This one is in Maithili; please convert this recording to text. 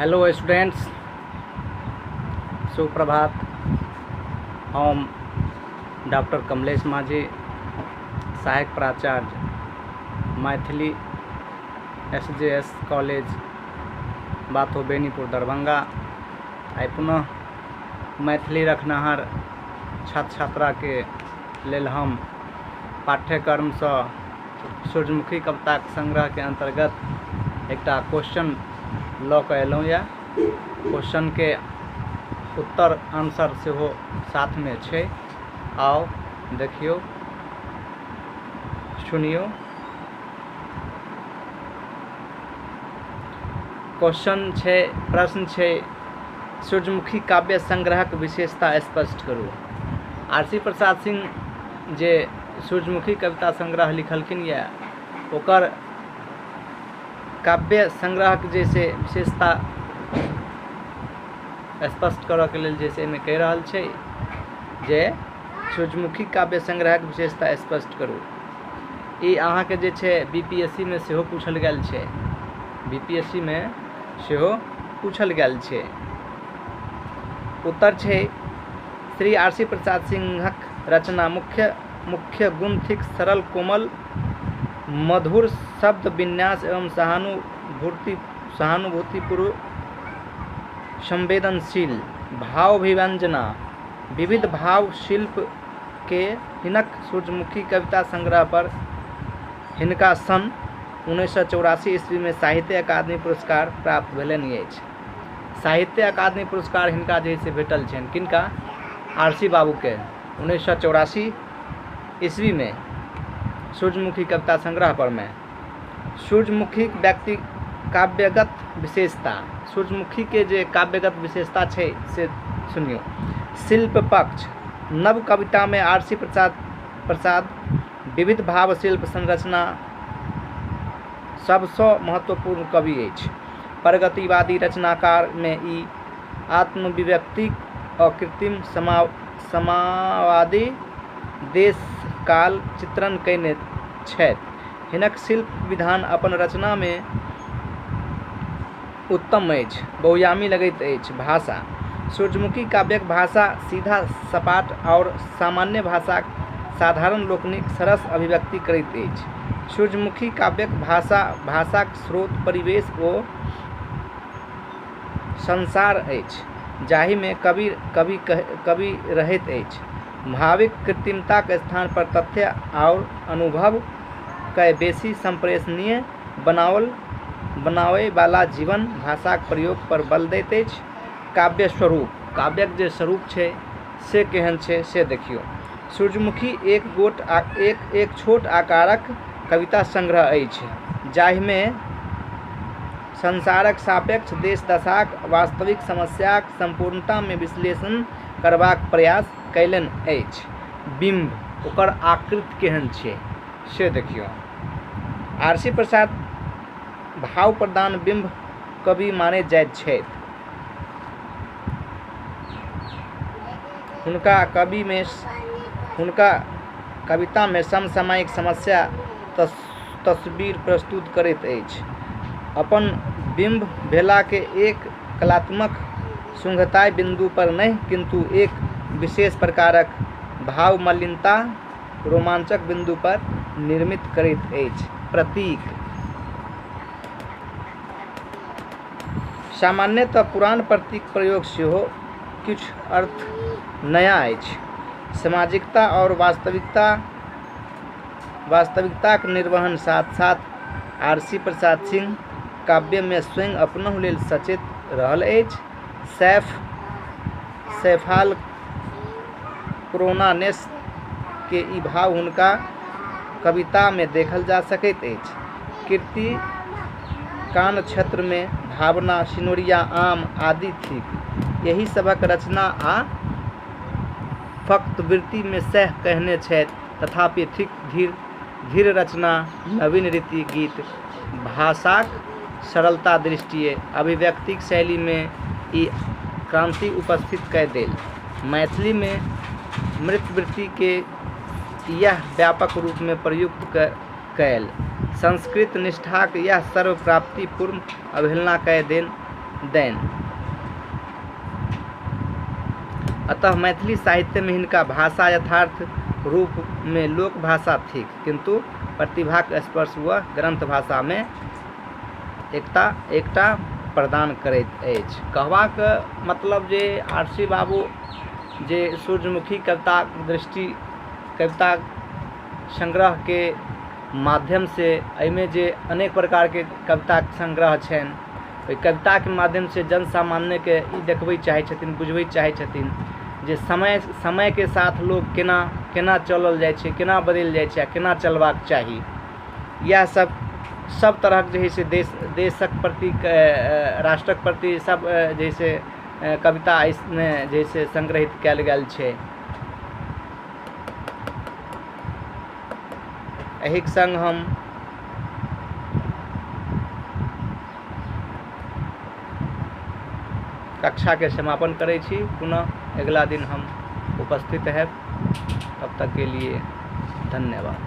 हेलो स्टूडेंट्स, सुप्रभात। हम डॉक्टर कमलेश माझी, सहायक प्राचार्य मैथिली SJS कॉलेज बाथो बेनीपुर दरभंगा। आई पुनः मैथिली रखनहार छात्र छात्रा के लेल हम पाठ्यक्रम से सूर्यमुखी कविता संग्रह के अंतर्गत एक क्वेश्चन लऽ कऽ अयलहुँ या क्वेश्चन के उत्तर आंसर सेहो साथ में छै। आओ देखियो, सुनियो। क्वेश्चन छै, प्रश्न छै, सूर्यमुखी काव्य संग्रहक विशेषता स्पष्ट करू। आर.सी. प्रसाद सिंह जे सूर्यमुखी कविता संग्रह लिखलखिन या ओकर काव्य संग्रह के जैसे विशेषता स्पष्ट करऽ के लेल जैसे में कह रहल छै जे सूर्यमुखी काव्य संग्रह के विशेषता स्पष्ट करू। ई अहाँ के जे छै BPSC में सेहो पूछल गेल छै, BPSC में सेहो पूछल गेल छै। उत्तर छै, श्री आर.सी. प्रसाद सिंहक रचना मुख्य गुण थिक सरल कोमल मधुर शब्द विन्यास एवं सहानुभूतिपूर्व संवेदनशील भावाभिव्यंजना विविध भाव शिल्प के हिनक सूर्यमुखी कविता संग्रह पर हिनका सन 1984 ईस्वी में साहित्य अकादमी पुरस्कार प्राप्त भेलनि अछि। साहित्य अकादमी पुरस्कार हिनका जे से भेटल छनि, किनका? आर.सी. बाबू के 1984 ईस्वी में सूर्यमुखी कविता संग्रह पर में। सूर्यमुखी व्यक्ति काव्यगत विशेषता, सूर्यमुखी के जे काव्यगत विशेषता छै से सुनियो। शिल्प पक्ष, नव कविता में आर.सी. प्रसाद विविध भाव शिल्प संरचना सबसँ महत्वपूर्ण कवि अछि। प्रगतिवादी रचनाकार में ई आत्मविव्यक्ति और कृत्रिम समावादी देश काल चित्रण कयने छथि। हिनक शिल्प विधान अपन रचना में उत्तम अछि, बहुयामी लगैत अछि। भाषा, सूर्यमुखी काव्यक भाषा सीधा सपाट और सामान्य भाषाक साधारण लोकनिक सरस अभिव्यक्ति करैत अछि। सूर्यमुखी काव्यक भाषाक स्रोत परिवेश ओ संसार अछि, जाहि में कवि रहैत अछि। भाविक कृत्रिमताक स्थान पर तथ्य और अनुभव के बेसी संप्रेषणीय बनावे वाला जीवन भाषाक प्रयोग पर बल दैत अछि। काव्य स्वरूप, काव्यक जे स्वरूप छै से केहन छै से देखियो। सूर्यमुखी एक छोट आकारक कविता संग्रह अछि, जाहि में संसारक सापेक्ष देश दशाक वास्तविक समस्याक संपूर्णता में विश्लेषण करबाक प्रयास कयलनि अछि। बिंब, ओकर आकृति केहन छै से देखियो। आर.सी. प्रसाद भाव प्रधान बिंब कवि माने जाइत छथि। हुनका कविता में समसामयिक समस्या तस्वीर प्रस्तुत करैत अछि। अपन बिंब भेला के एक कलात्मक सुंघताई बिंदु पर नहीं, किंतु एक विशेष प्रकारक भाव मलिनता रोमांचक बिंदु पर निर्मित करैत अछि। प्रतीक, सामान्यतः पुरान प्रतीक प्रयोग सेहो किछु अर्थ नया अछि। सामाजिकता और वास्तविकताक निर्वहन साथ साथ आर.सी. प्रसाद सिंह काव्य में स्वयं अपनहु लेल सचेत रहल अछि। सैफाल क्रोनानेस के ई भाव हुनका कविता में देखल जा सकैत अछि। कीर्ति कान क्षेत्र में भावना, सिनोरिया, आम आदि थिक। यही सबक रचना आ फक्त वृत्ति में सह कहने छथि, तथापि थिक धीर रचना, नवीन रीति गीत, भाषाक सरलता दृष्टिए अभिव्यक्तिक शैली में ई क्रांति उपस्थित कय देल। मैथिली में मृतवृत्ति के यह व्यापक रूप में प्रयुक्त कयल। संस्कृत निष्ठाक यह सर्वप्राप्ति पूर्ण अवहेलना कय देन देन। अतः मैथिली साहित्य में हिनका भाषा यथार्थ रूप में लोक भाषा थिक, किंतु प्रतिभाक स्पर्श व ग्रंथ भाषा में एकटा प्रदान करैत अछि। कहबाक मतलब जे आर.सी. बाबू जे सूर्यमुखी कविता दृष्टि कविता संग्रह के माध्यम से एहिमे जे अनेक प्रकार के कविता संग्रह छनि, ओहि कविता के माध्यम से जन सामान्य के ई देखबै चाहै छथिन, बुझबै चाहै छथिन जे समय के साथ लोग केना चलल जाइ छै, केना बदलि जाइ छै, केना चलबाक चाही। इएह सब तरहक जे है से देशक प्रति राष्ट्रक प्रति सब जैसे कविता इसमें जैसे संग्रहित कयल गेल छै। एहिक संग हम कक्षा के समापन करै छी। पुनः अगला दिन हम उपस्थित हैं। तब तक के लिए धन्यवाद।